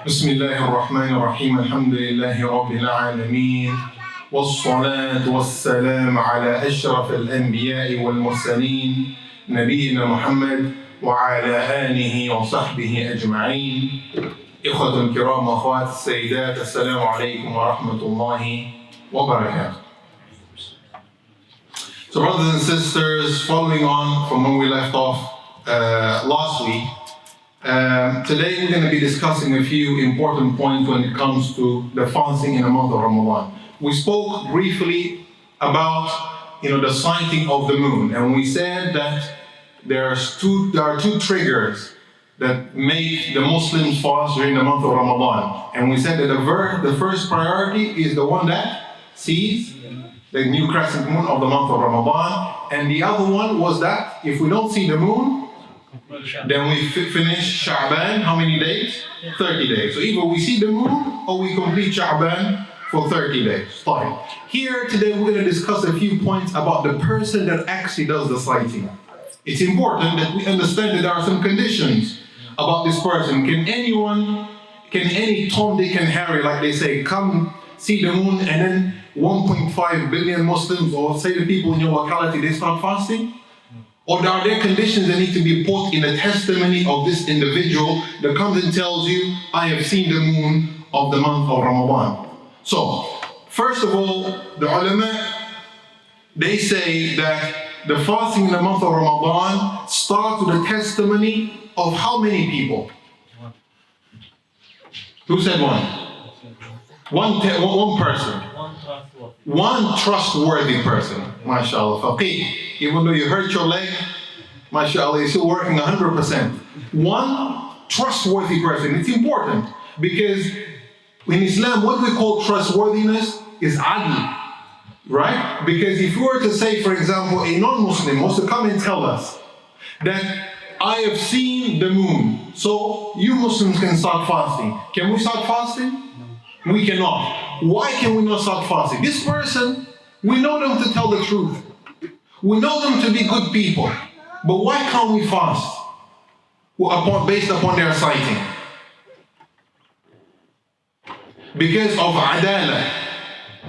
بسم الله الرحمن الرحيم الحمد لله رب العالمين والصلاة والسلام على أشرف الأنبياء والمرسلين نبينا محمد وعلى آله وصحبه أجمعين. إخوة الكرام أخوات السيدات السلام عليكم ورحمة الله وبركاته. So brothers and sisters, following on from when we left off last week, today we're going to be discussing a few important points when it comes to the fasting in the month of Ramadan. We spoke briefly about the sighting of the moon, and we said that there are two triggers that make the Muslims fast during the month of Ramadan. And we said that the first priority is the one that sees the new crescent moon of the month of Ramadan, and the other one was that if we don't see the moon, then we finish Sha'ban, how many days? 30 days. So either we see the moon or we complete Sha'ban for 30 days. Fine. Here today we're going to discuss a few points about the person that actually does the sighting. It's important that we understand that there are some conditions about this person. Can any Tom, Dick and Harry, like they say, come see the moon and then 1.5 billion Muslims, or say the people in your locality, they start fasting? Or are there conditions that need to be put in the testimony of this individual that comes and tells you, I have seen the moon of the month of Ramadan? So, first of all, the ulama, they say that the fasting in the month of Ramadan starts with a testimony of how many people? Who said one? One person. One trustworthy person. MashaAllah. Faqih. Even though you hurt your leg, MashaAllah, you're still working 100%. One trustworthy person. It's important because in Islam, what we call trustworthiness is adl. Right? Because if we were to say, for example, a non-Muslim wants to come and tell us that I have seen the moon, so you Muslims can start fasting. Can we start fasting? No. We cannot. Why can we not start fasting? This person, we know them to tell the truth. We know them to be good people. But why can't we fast? Based upon their sighting. Because of adala.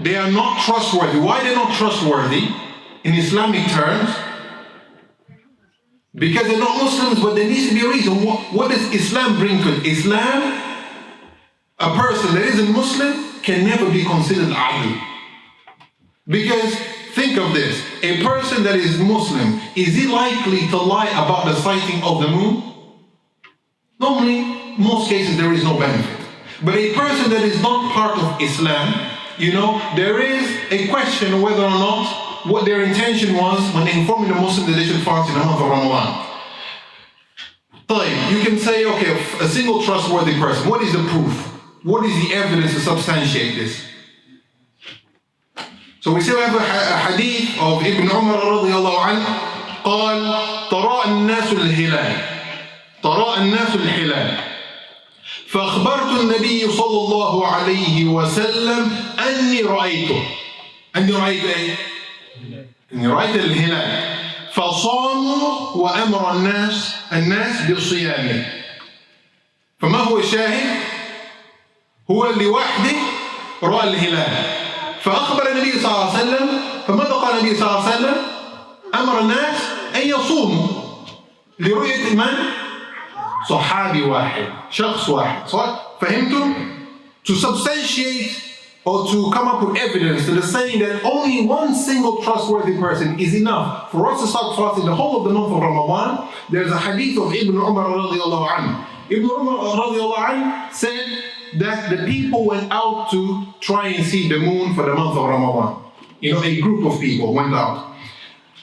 They are not trustworthy. Why they're not trustworthy in Islamic terms? Because they're not Muslims, but there needs to be a reason. What does Islam bring to it? Islam, a person that isn't Muslim can never be considered adl. Because think of this, a person that is Muslim, is he likely to lie about the sighting of the moon? Normally, most cases there is no benefit. But a person that is not part of Islam, there is a question whether or not what their intention was when informing the Muslims that they should fast in the month of Ramadan. You can say, okay, a single trustworthy person, what is the proof? What is the evidence to substantiate this? So we say we have a hadith of Ibn Umar radiallahu anhu, قال تراءى الناس الهلال فأخبرت النبي صلى الله عليه وسلم أني رأيته. أني رأيت الهلال فصاموا وأمر الناس بالصيام. فما هو الشاهد؟ هو اللي وحده رأى الهلال. فأخبر النبي صلى الله عليه وسلم، فماذا قال النبي صلى الله عليه وسلم؟ أمر الناس أن يصوموا لرؤية من؟ صحابي واحد، شخص واحد. فهمتم? To substantiate or to come up with evidence to the saying that only one single trustworthy person is enough for us to start fasting the whole of the month of Ramadan. There's a hadith of Ibn Umar radiallahu anhu. Ibn Umar radiallahu anhu said that the people went out to try and see the moon for the month of Ramadan. A group of people went out.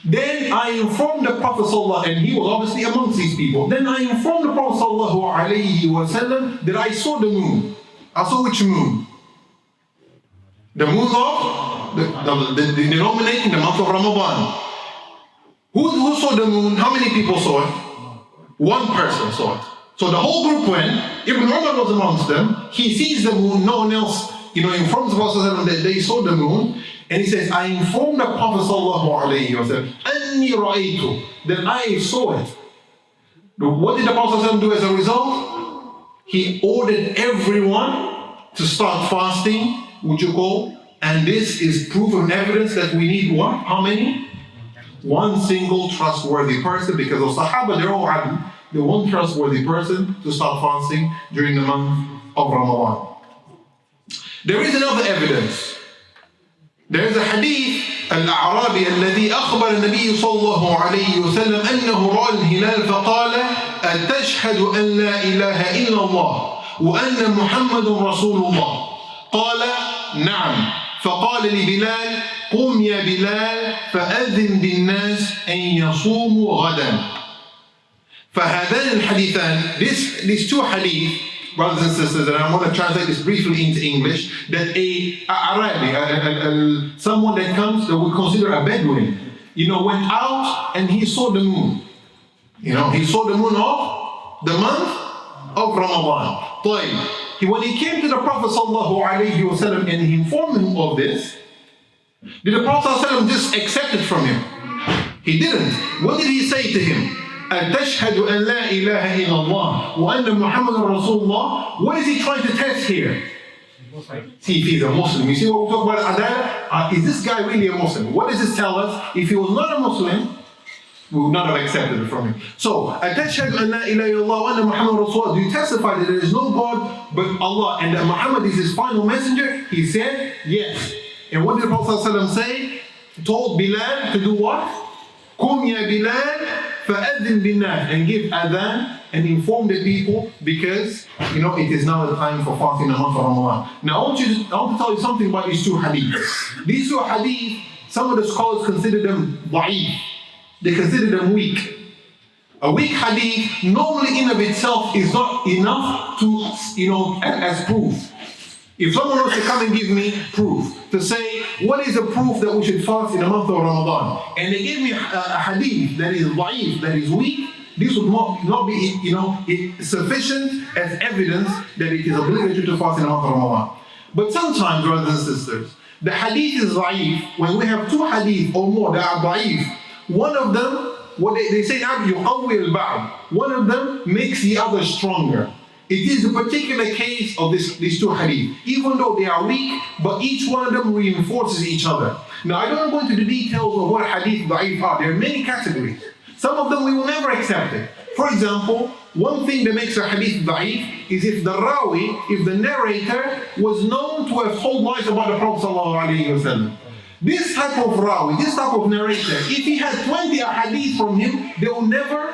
Then I informed the Prophet ﷺ, and he was obviously amongst these people. Then I informed the Prophet ﷺ that I saw the moon. I saw which moon? The moon of the denominating the month of Ramadan. Who saw the moon? How many people saw it? One person saw it. So the whole group went. Ibn Umar was amongst them. He sees the moon. No one else, informs the Prophet that they saw the moon. And he says, I informed the Prophet ﷺ, أَنِّي رَأَيْتُ, that I saw it. What did the Prophet ﷺ do as a result? he ordered everyone to start fasting, and this is proof and evidence that we need what? How many? One single trustworthy person, because the Sahaba, they're all adl, the one trustworthy person to start fasting during the month of Ramadan. There is another evidence. There is a hadith, الأعرابي الذي أخبر النبي صلى الله عليه وسلم أنه رأى الهلال فقال أتشهد أن لا إله إلا الله وأن محمد رسول الله قال نعم فقال لبلال قم يا بلال فأذن بالناس أن يصوموا غدا. فهذان الحديثان, these two hadith, brothers and sisters, and I want to translate this briefly into English, that a Arabi, someone that comes, that we consider a Bedouin, went out and he saw the moon. He saw the moon of the month of Ramadan. When he came to the Prophet ﷺ and he informed him of this, did the Prophet ﷺ just accept it from him? He didn't. What did he say to him? أَتَشْهَدُ أَنْ لَا إِلَهَ إِلَّا اللَّهِ وَأَنَّ مُحَمَّدًا رَسُولُ اللَّهِ. What is he trying to test here? See if he's a Muslim. You see what we talk about Adala? Is this guy really a Muslim? What does this tell us? If he was not a Muslim, we would not have accepted it from him. So, أَتَشْهَدُ أَنْ لَا إِلَهَ إِلَّا اللَّهِ وَأَنَّ مُحَمَّدًا رَسُولُ اللَّهِ. Do you testify that there is no God but Allah and that Muhammad is his final messenger? He said, yes. And what did the Prophet ﷺ say? He told Bilal to do what? قُمْ يَا بِلَال فَأَذِّن بِالنَّاسِ, and give adhan and inform the people, because it is now the time for fasting in the month of Ramadan. Now I want to tell you something about these two hadiths. These two hadiths, some of the scholars consider them da'if. They consider them weak. A weak hadith normally in of itself is not enough to, as proof. If someone wants to come and give me proof, to say, what is the proof that we should fast in the month of Ramadan? And they give me a hadith that is da'if, that is weak, this would not be sufficient as evidence that it is obligatory to fast in the month of Ramadan. But sometimes, brothers and sisters, the hadith is da'if when we have two hadith or more that are da'if. One of them, what they say, one of them makes the other stronger. It is a particular case of these two hadith. Even though they are weak, but each one of them reinforces each other. Now, I don't want to go into the details of what hadith da'if are. There are many categories. Some of them we will never accept it. For example, one thing that makes a hadith da'if is if the rawi, if the narrator was known to have told lies about the Prophet ﷺ. This type of rawi, this type of narrator, if he had 20 hadith from him, they will never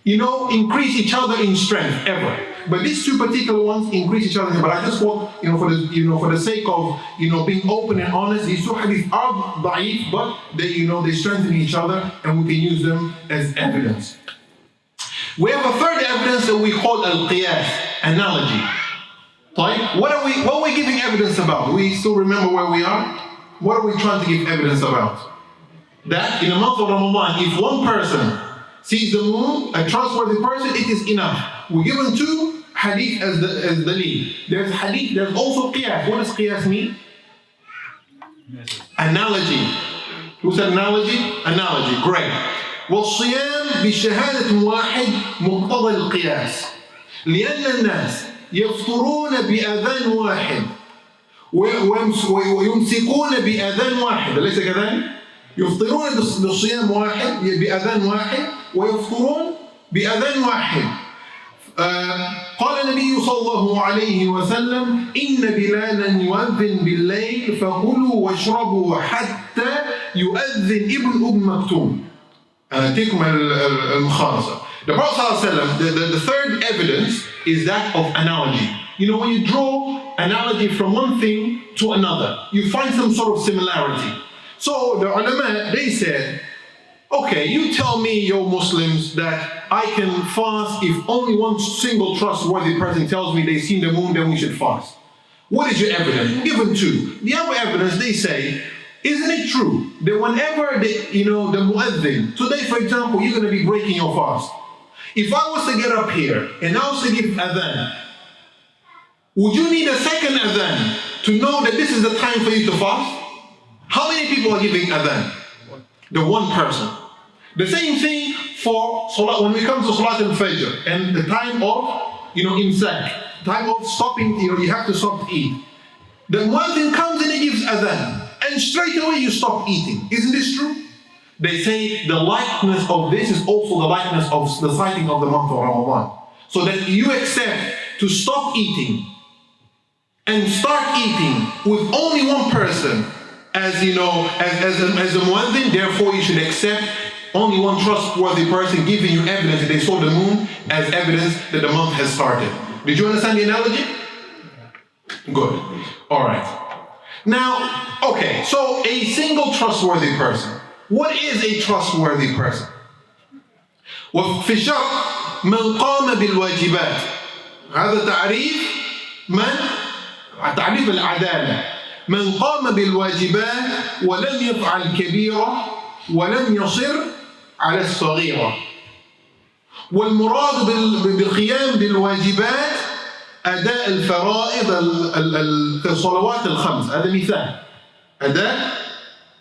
increase each other in strength, ever. But these two particular ones increase each other. But I just want, for the sake of, being open and honest, these two hadith are da'if, but they strengthen each other and we can use them as evidence. We have a third evidence that we call al-qiyas, analogy. What are we giving evidence about? Do we still remember where we are? What are we trying to give evidence about? That in the month of Ramadan, if one person sees the moon, a trustworthy person, it is enough. We're given two hadith as the lead. There's hadith, there's also qiyas. What does qiyas mean? Analogy. Who said analogy? Analogy, great. والصيام بشهادة واحد مقتضى القياس لأن الناس يفطرون بأذان واحد ويمسكون بأذان واحد، أليس كذلك؟ يفطرون بصيام واحد بأذان واحد ويفطرون بأذان واحد. قال النبي صلى الله عليه وسلم إن بلالا يؤذن بالليل فكلوا واشربوا حتى يؤذن ابن مكتوم. تكمل المخالصة. The Prophet ﷺ, the third evidence is that of analogy. When you draw analogy from one thing to another, you find some sort of similarity. So the ulama, they said, okay, you tell me, yo Muslims, that I can fast if only one single trustworthy person tells me they've seen the moon, then we should fast. What is your evidence? Given two. The other evidence, they say, isn't it true that whenever the mu'adhin, today for example, you're going to be breaking your fast. If I was to get up here and I was to give adhan, would you need a second adhan to know that this is the time for you to fast? How many people are giving adhan? The one person. The same thing for salat, when we come to salat al-fajr and the time of imsak, time of stopping, you have to stop to eat. The muezzin comes and he gives adhan, and straight away you stop eating. Isn't this true? They say the likeness of this is also the likeness of the sighting of the month of Ramadan. So that you accept to stop eating and start eating with only one person as a muezzin, therefore you should accept only one trustworthy person giving you evidence that they saw the moon as evidence that the month has started. Did you understand the analogy? Good. All right. Now, okay, so a single trustworthy person. What is a trustworthy person? وفي الشرع من قام بالواجبات. هذا تعريف العدالة. من قام بالواجبات ولم يفعل كبيرة ولم يصر على الصغيرة. والمراد بالقيام بالواجبات أداء الفرائض الصلوات الخمس. هذا مثال. أداء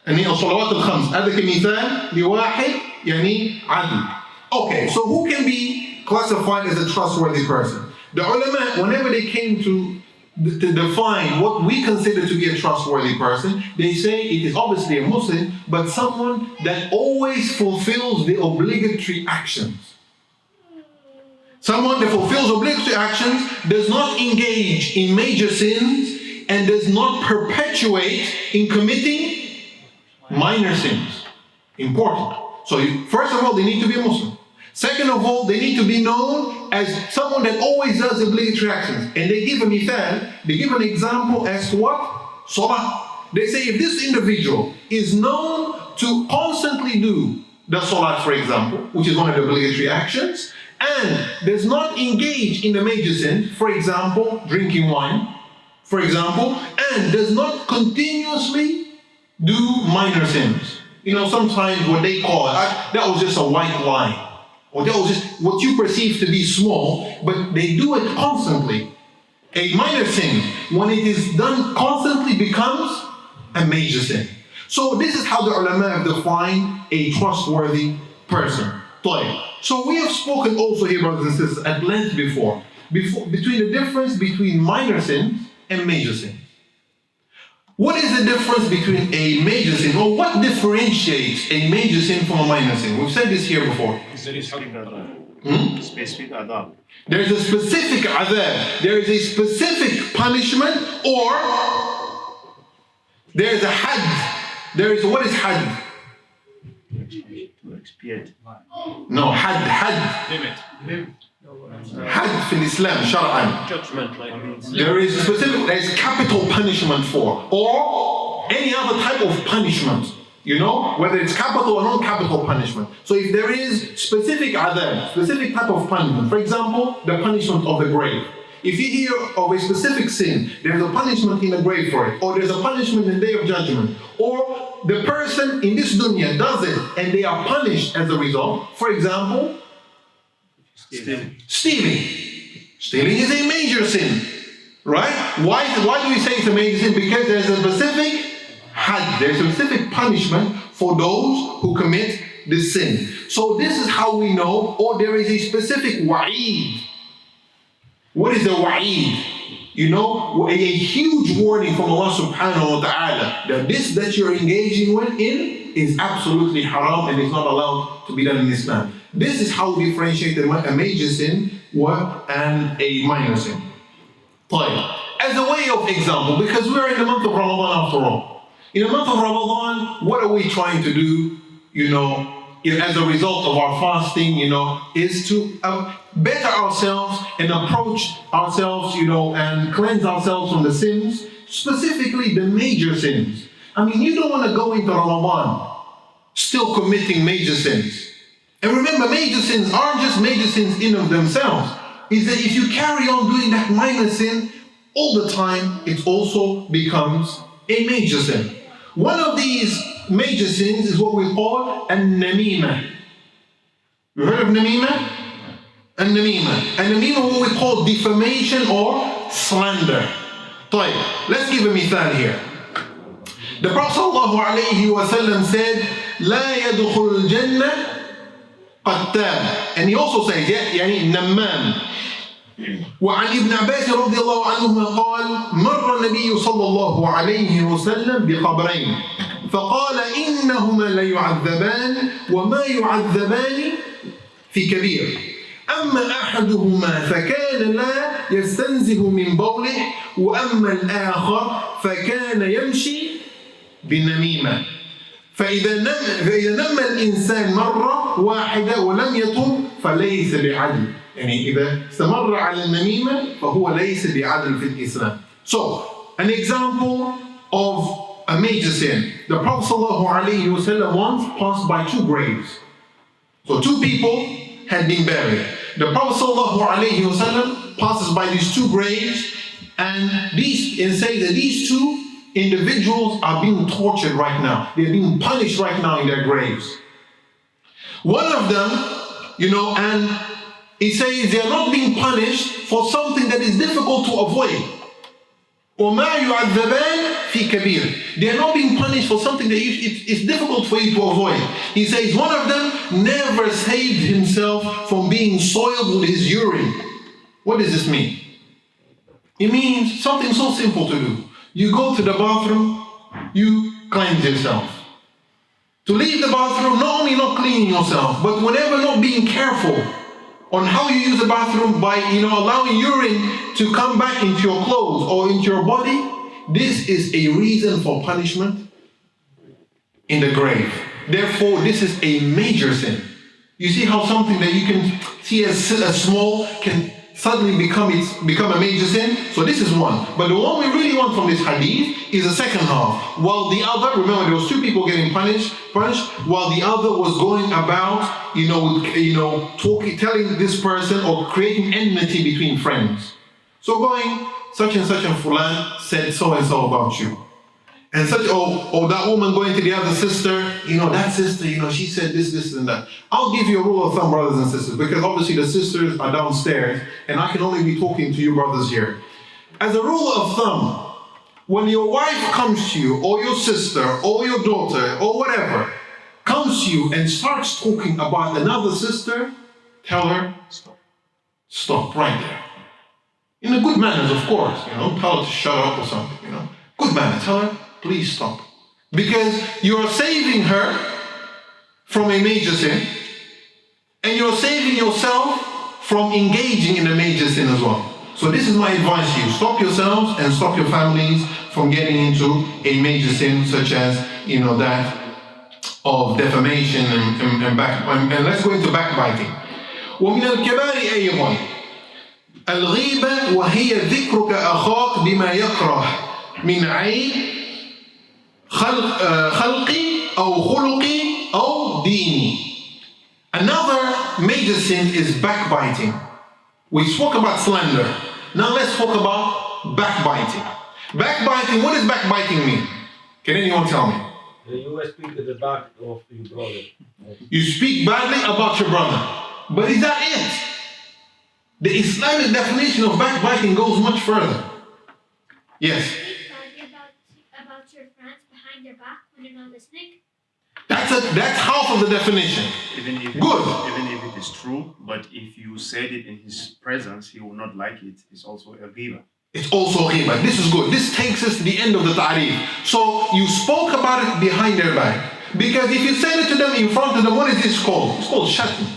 الصلوات الخمس. هذا كمثال لواحد عدل. Okay, so who can be classified as a trustworthy person? The ulama, whenever they came to define what we consider to be a trustworthy person, they say it is obviously a Muslim, but someone that always fulfills the obligatory actions. Someone that fulfills obligatory actions, does not engage in major sins, and does not perpetuate in committing minor sins. Important. So first of all, they need to be a Muslim. Second of all, they need to be known as someone that always does obligatory actions. And they give an example as to what? Salah. They say if this individual is known to constantly do the salah, for example, which is one of the obligatory actions, and does not engage in the major sins, for example, drinking wine, for example, and does not continuously do minor sins. Sometimes what they call it, that was just a white lie. Or that was just what you perceive to be small, but they do it constantly. A minor sin, when it is done constantly, becomes a major sin. So this is how the ulama have defined a trustworthy person. So we have spoken also here, brothers and sisters, at length before between the difference between minor sins and major sins. What is the difference between a major sin, or what differentiates a major sin from a minor sin? We've said this here before. Specific adab. There is a specific adab. There is a specific punishment, or there is a had. What is had? To expiate. No, had. Limit. Had in Islam, shar'an. Judgment, there is capital punishment for, or any other type of punishment, whether it's capital or non-capital punishment. So if there is specific adab, specific type of punishment, for example, the punishment of the grave. If you hear of a specific sin, there's a punishment in the grave for it, or there's a punishment in the Day of Judgment, or the person in this dunya does it and they are punished as a result. For example, Stealing is a major sin, right? Why do we say it's a major sin? Because there's a specific had, there's a specific punishment for those who commit this sin. So this is how we know, or there is a specific wa'id. What is the wa'id? A huge warning from Allah subhanahu wa ta'ala that this that you're engaging in is absolutely haram and is not allowed to be done in Islam. This is how we differentiate a major sin and a minor sin. As a way of example, because we're in the month of Ramadan after all. In the month of Ramadan, what are we trying to do, as a result of our fasting, is to better ourselves and approach ourselves, and cleanse ourselves from the sins, specifically the major sins. You don't want to go into Ramadan still committing major sins. And remember, major sins aren't just major sins in of themselves. Is that if you carry on doing that minor sin all the time, it also becomes a major sin. One of these major sins is what we call an-namima. You heard of namima? An-namima. An-namima, what we call defamation or slander. Let's give a mithal here. The Prophet ﷺ said, لا يدخل الجنة قتال. And he also says, namam. وعن ابن عباس رضي الله عنهما قال مر النبي صلى الله عليه وسلم بقبرين فقال إنهما ليعذبان وما يعذبان في كبير أما أحدهما فكان لا يستنزه من بوله وأما الآخر فكان يمشي بالنميمة فإذا نم الإنسان مرة واحدة ولم يتوب فليس بعدل. يعني إذا استمر على النميمة فهو ليس بعدل في الإسلام. So, an example of a major sin. The Prophet ﷺ once passed by two graves. So two people had been buried. The Prophet ﷺ passes by these two graves and says that these two individuals are being tortured right now. They're being punished right now in their graves. One of them, and he says they are not being punished for something that is difficult to avoid. وَمَا يُعَذَّبَانِ فِي كَبِيرٍ. They are not being punished for something that it's difficult for you to avoid. He says one of them never saved himself from being soiled with his urine. What does this mean? It means something so simple to do. You go to the bathroom, you cleanse yourself. To leave the bathroom, not only not cleaning yourself, but whenever not being careful on how you use the bathroom by allowing urine to come back into your clothes or into your body, this is a reason for punishment in the grave. Therefore, this is a major sin. You see how something that you can see as small can suddenly become a major sin? So this is one. But the one we really want from this hadith is the second half. While the other, remember there was two people getting punished, while the other was going about, telling this person or creating enmity between friends. So going, such and fulan said so and so about you. And or that woman going to the other sister, that sister, she said this and that. I'll give you a rule of thumb, brothers and sisters, because obviously the sisters are downstairs and I can only be talking to you brothers here. As a rule of thumb, when your wife comes to you, or your sister, or your daughter, or whatever, comes to you and starts talking about another sister, tell her, stop right there. In a good manners, of course, tell her to shut up or something, Good manners, tell her, please stop. Because you're saving her from a major sin, and you're saving yourself from engaging in a major sin as well. So this is my advice to you. Stop yourselves and stop your families from getting into a major sin such as, that of defamation and let's go into backbiting. ومن الكبار أيضا الغيبة وهي ذكرك أخاك بما يكره من عيب خلقي أو خلقي أو ديني. Another major sin is backbiting. We spoke about slander. Now let's talk about backbiting. Backbiting, what does backbiting mean? Can anyone tell me? You speak at the back of your brother. You speak badly about your brother. But is that it? The Islamic definition of backbiting goes much further. Yes? About your friends behind their back when you're not listening? That's half of the definition. Even if it is true, but if you said it in his presence, he will not like it. It's also a ghiba. It's also ghiba. This is good. This takes us to the end of the ta'rif. So you spoke about it behind their back. Because if you said it to them in front of them, what is this called? It's called shatm.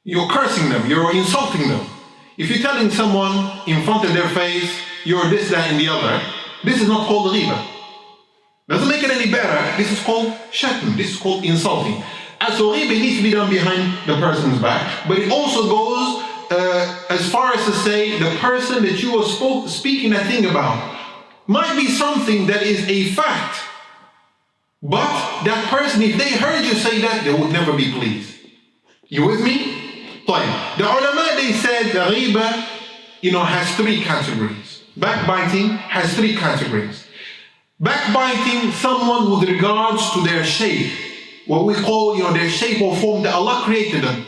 You're cursing them. You're insulting them. If you're telling someone in front of their face, you're this, that, and the other, this is not called ghiba. Doesn't make it any better. This is called shatm. This is called insulting. As so ghiba needs to be done behind the person's back, but it also goes as far as to say the person that you are speaking that thing about might be something that is a fact, but that person, if they heard you say that, they would never be pleased. You with me? The ulama, they said the ghiba, has three categories. Backbiting has three categories. Backbiting someone with regards to their shape, what we call, their shape or form that Allah created them.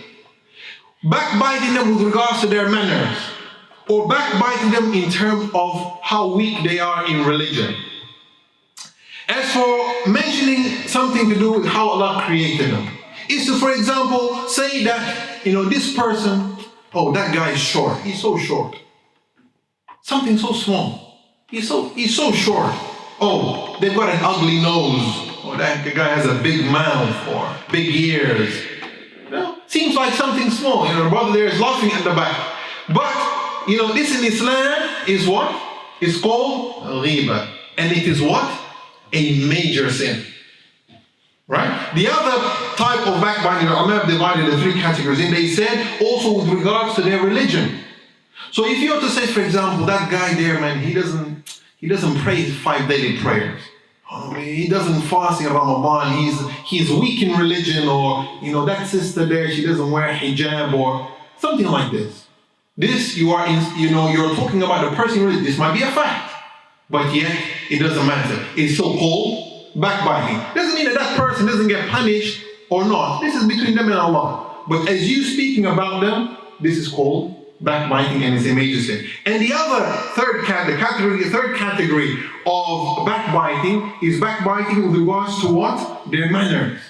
Backbiting them with regards to their manners, or backbiting them in terms of how weak they are in religion. As for mentioning something to do with how Allah created them, is to, for example, say that, this person, Oh, that guy is short. He's so short. Something so small. He's so short. Oh, they've got an ugly nose. Or that guy has a big mouth or big ears. Seems like something small. The brother there is laughing at the back. But, this in Islam is what? It's called riba. And it is what? A major sin. Right? The other type of backbiting, I have divided the three categories, and they said also with regards to their religion. So if you were to say, for example, that guy there, man, he doesn't pray 5 daily prayers. He doesn't fast in Ramadan. He's weak in religion, or that sister there, she doesn't wear hijab or something like this. This you're talking about a person. This might be a fact, but yet it doesn't matter. It's so-called backbiting. Doesn't mean that person doesn't get punished or not. This is between them and Allah. But as you speaking about them, this is called backbiting, and it's a major sin. And the other third category of backbiting is backbiting with regards to what? Their manners.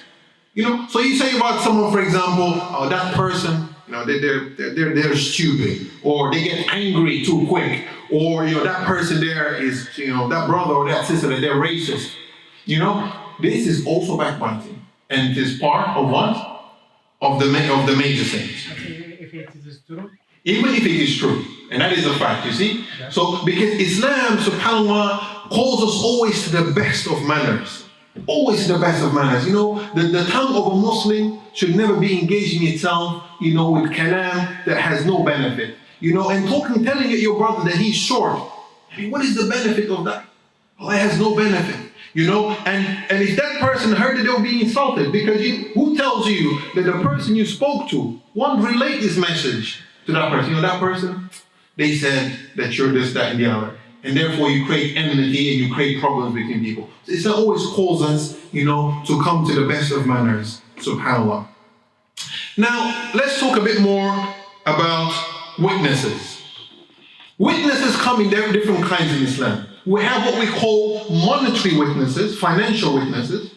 So you say about someone, for example, that person, they're stupid, or they get angry too quick, or that person there is, that brother or that sister, that they're racist. This is also backbiting, and it is part of what? Of the major sins. If it is true. Even if it is true, and that is a fact, you see. Yeah. So because Islam, subhanAllah, calls us always to the best of manners. Always to the best of manners. The tongue of a Muslim should never be engaging itself, with kalam that has no benefit. And telling your brother that he's short. What is the benefit of that? Oh, it has no benefit. And if that person heard it, they'll be insulted, because who tells you that the person you spoke to won't relate this message to that person? That person, they said that you're this, that, and the other. And therefore you create enmity and you create problems between people. So Islam always calls us, to come to the best of manners, subhanAllah. Now, let's talk a bit more about witnesses. Witnesses come in different kinds in Islam. We have what we call monetary witnesses, financial witnesses,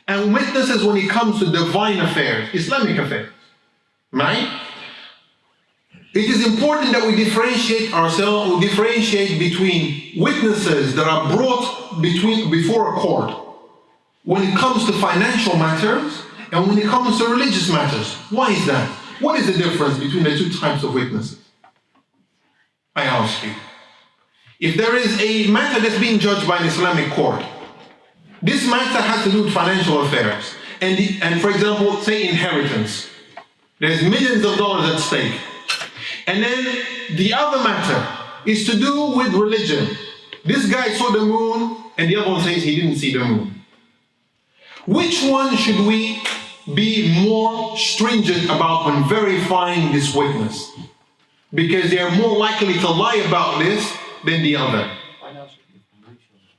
and witnesses when it comes to divine affairs, Islamic affairs. Right? It is important that we differentiate between witnesses that are brought before a court when it comes to financial matters and when it comes to religious matters. Why is that? What is the difference between the two types of witnesses? I ask you. If there is a matter that's being judged by an Islamic court, this matter has to do with financial affairs. And for example, say inheritance. There's millions of dollars at stake. And then the other matter is to do with religion. This guy saw the moon, and the other one says he didn't see the moon. Which one should we be more stringent about when verifying this witness? Because they are more likely to lie about this than the other.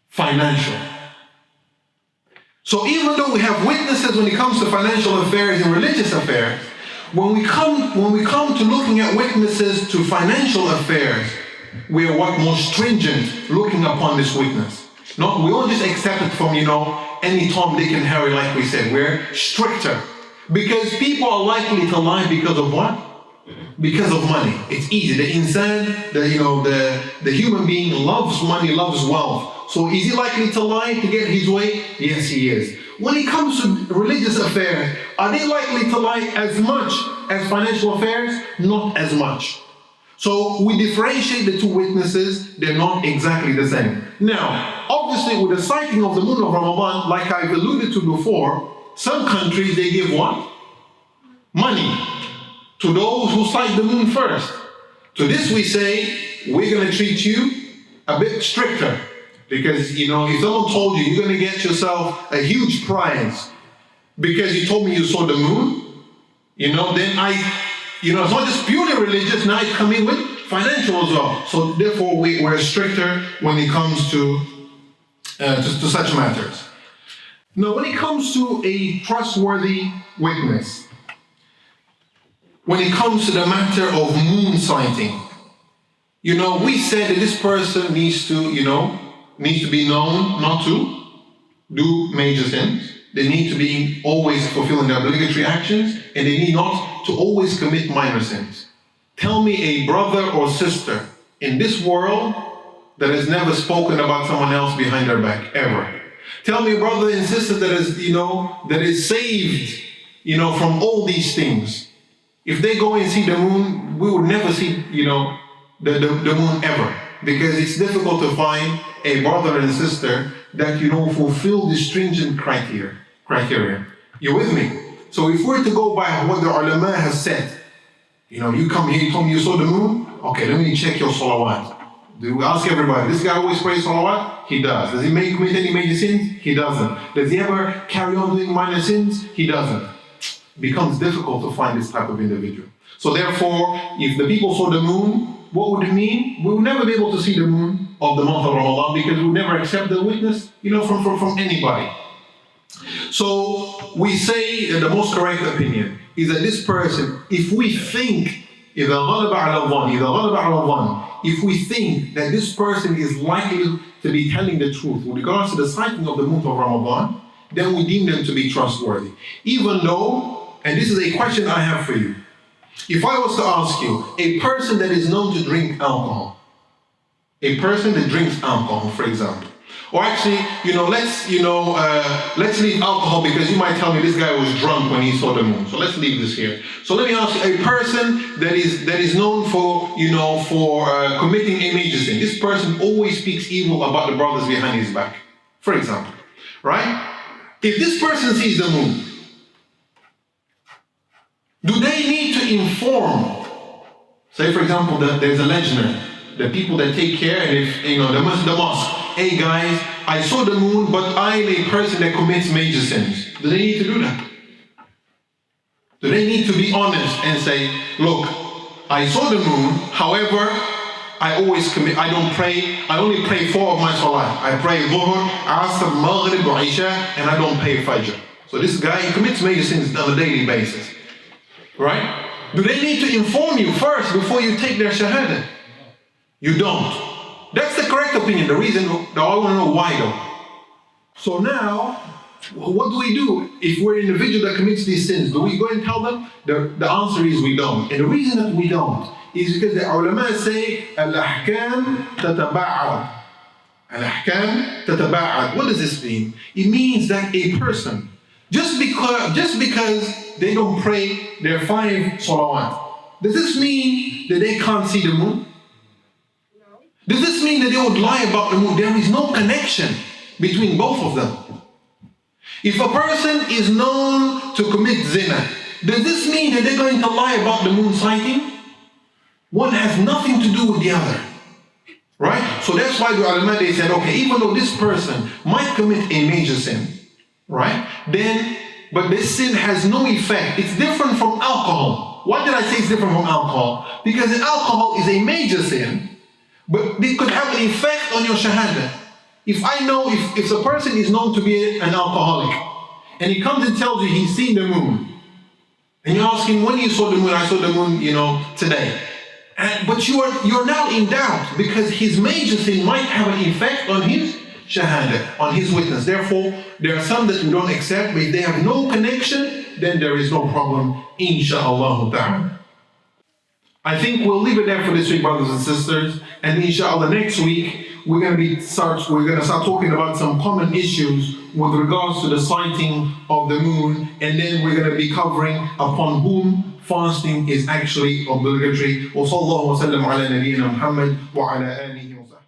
Financial. So even though we have witnesses when it comes to financial affairs and religious affairs, when we come to looking at witnesses to financial affairs, we are more stringent looking upon this witness. We won't just accept it from, any Tom, Dick, and Harry, like we said. We're stricter. Because people are likely to lie because of what? Because of money. It's easy. The insan, the human being loves money, loves wealth. So is he likely to lie to get his way? Yes, he is. When it comes to religious affairs, are they likely to lie as much as financial affairs? Not as much. So we differentiate the two witnesses. They're not exactly the same. Now, obviously with the sighting of the moon of Ramadan, like I've alluded to before, some countries, they give what? Money to those who sight the moon first. To this we say, we're going to treat you a bit stricter. Because, if someone told you you're going to get yourself a huge prize because you told me you saw the moon, then it's not just purely religious, now it's coming with financial as well. So therefore we're stricter when it comes to such matters. Now when it comes to a trustworthy witness, when it comes to the matter of moon sighting, we said that this person needs to be known not to do major sins. They need to be always fulfilling their obligatory actions, and they need not to always commit minor sins. Tell me a brother or sister in this world that has never spoken about someone else behind their back, ever. Tell me a brother and sister that is, that is saved, from all these things. If they go and see the moon, we would never see, the moon ever. Because it's difficult to find a brother and sister that, fulfill the stringent criteria. You with me? So if we're to go by what the ulama has said, you come here, you told me you saw the moon? Okay, let me check your salawat. Do we ask everybody, this guy always prays salawat? He does. Does he commit any major sins? He doesn't. Does he ever carry on doing minor sins? He doesn't. It becomes difficult to find this type of individual. So therefore, if the people saw the moon, what would it mean? We would never be able to see the moon of the month of Ramadan because we would never accept the witness, from anybody. So we say that the most correct opinion is that this person, if we think, if we think that this person is likely to be telling the truth with regards to the sighting of the month of Ramadan, then we deem them to be trustworthy. Even though, and this is a question I have for you, if I was to ask you, a person that is known to drink alcohol, a person that drinks alcohol, for example, or actually, let's leave alcohol because you might tell me this guy was drunk when he saw the moon. So let's leave this here. So let me ask you, a person that is known for, committing a major sin. This person always speaks evil about the brothers behind his back, for example, right? If this person sees the moon, do they need to inform? Say, for example, that there's a lectioner, the people that take care, and if the mosque. Hey guys, I saw the moon, but I'm a person that commits major sins. Do they need to do that? Do they need to be honest and say, look, I saw the moon, however, I don't pray, I only pray 4 of my salat. I pray Dhuhr, Asr, Maghrib, Isha, and I don't pay Fajr. So this guy, he commits major sins on a daily basis. Right? Do they need to inform you first before you take their shahada? You don't. That's the correct opinion. The reason that I want to know why though. So now, what do we do if we're an individual that commits these sins? Do we go and tell them? The answer is we don't. And the reason that we don't is because the ulama say, al-ahkam tataba'ad. Al-ahkam tataba'ad. What does this mean? It means that a person, just because they don't pray their 5 salawat, does this mean that they can't see the moon? Does this mean that they would lie about the moon? There is no connection between both of them. If a person is known to commit zina, does this mean that they're going to lie about the moon sighting? One has nothing to do with the other. Right? So that's why the ulama, they said, okay, even though this person might commit a major sin, right? But this sin has no effect. It's different from alcohol. Why did I say it's different from alcohol? Because alcohol is a major sin, but it could have an effect on your shahada. If a person is known to be an alcoholic, and he comes and tells you he's seen the moon, and you ask him, when you saw the moon? I saw the moon, today. But you're now in doubt, because his major sin might have an effect on his shahada, on his witness. Therefore, there are some that we don't accept, but if they have no connection, then there is no problem, insha'Allah ta'ala. I think we'll leave it there for this week, brothers and sisters. And inshallah, next week, we're going to start talking about some common issues with regards to the sighting of the moon. And then we're going to be covering upon whom fasting is actually obligatory. Wa sallallahu wa sallam ala nabiyyina Muhammad wa ala alihi wa sahbihi.